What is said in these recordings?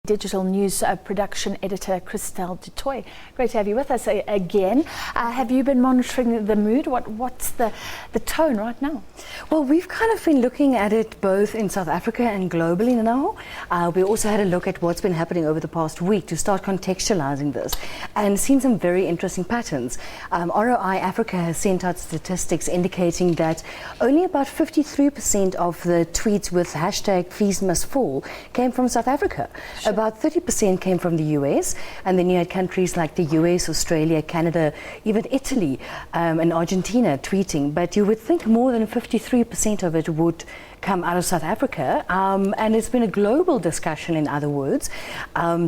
Digital news production editor Christelle Du Toit. Great to have you with us again. Have you been monitoring the mood? What's the tone right now? Well, we've kind of been looking at it both in South Africa and globally now. We also had a look at what's been happening over the past week to start contextualizing this and seen some very interesting patterns. ROI Africa has sent out statistics indicating that only about 53% of the tweets with hashtag FeesMustFall came from South Africa. Sure. About 30% came from the US, and then you had countries like the US, Australia, Canada, even Italy and Argentina tweeting. But you would think more than 53% of it would come out of South Africa, and it's been a global discussion, in other words,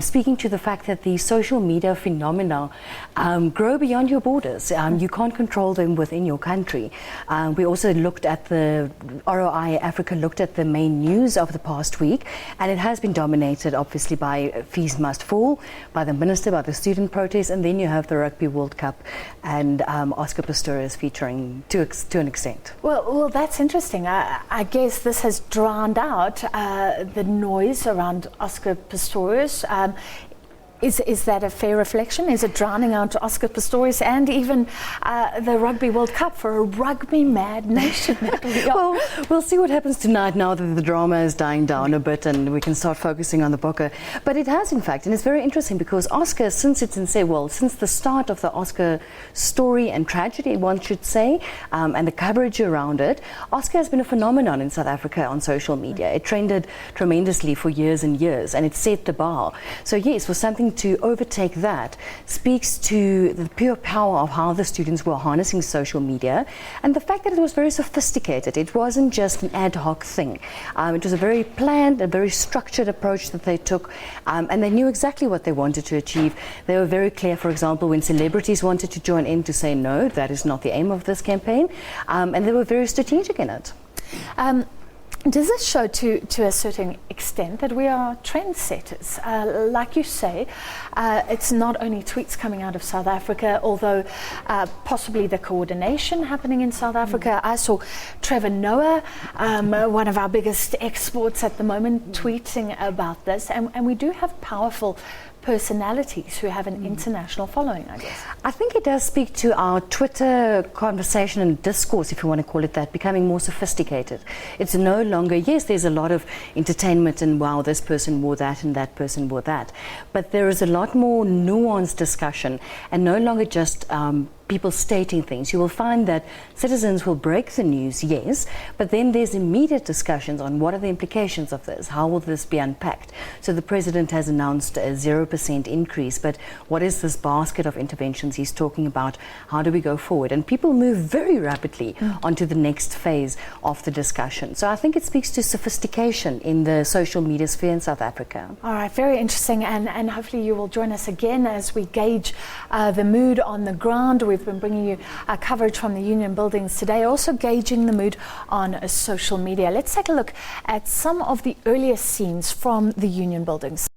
speaking to the fact that the social media phenomena grow beyond your borders. You can't control them within your country. We also looked at the ROI Africa looked at the main news of the past week, and it has been dominated obviously by FeesMustFall, by the minister, by the student protests, and then you have the Rugby World Cup and Oscar Pistorius featuring to an extent. Well, that's interesting. I guess this has drowned out the noise around Oscar Pistorius. Is that a fair reflection? Is it drowning out Oscar Pistorius and even the Rugby World Cup for a rugby-mad nation? Well, we'll see what happens tonight now that the drama is dying down a bit and we can start focusing on the Bokke. But it has, in fact, and it's very interesting because Oscar, since the start of the Oscar story and tragedy, one should say, and the coverage around it, Oscar has been a phenomenon in South Africa on social media. It trended tremendously for years and years, and it set the bar. So yes, for something to overtake that speaks to the pure power of how the students were harnessing social media and the fact that it was very sophisticated. It wasn't just an ad hoc thing. It was a very planned, a very structured approach that they took, and they knew exactly what they wanted to achieve. They were very clear, for example, when celebrities wanted to join in, to say no, that is not the aim of this campaign, and they were very strategic in it. Does this show to a certain extent that we are trendsetters? Like you say, it's not only tweets coming out of South Africa, although possibly the coordination happening in South Africa. I saw Trevor Noah, one of our biggest exports at the moment, tweeting about this. And we do have powerful personalities who have an international following, I guess. I think it does speak to our Twitter conversation and discourse, if you want to call it that, becoming more sophisticated. It's no longer, yes, there's a lot of entertainment and wow, this person wore that and that person wore that. But there is a lot more nuanced discussion and no longer just people stating things. You will find that citizens will break the news, yes, but then there's immediate discussions on what are the implications of this, how will this be unpacked. So the president has announced a 0% increase, but what is this basket of interventions he's talking about? How do we go forward? And people move very rapidly onto the next phase of the discussion. So I think it speaks to sophistication in the social media sphere in South Africa. All right, very interesting, and hopefully you will join us again as we gauge the mood on the ground. We've been bringing you coverage from the union buildings today, also gauging the mood on social media. Let's take a look at some of the earliest scenes from the union buildings.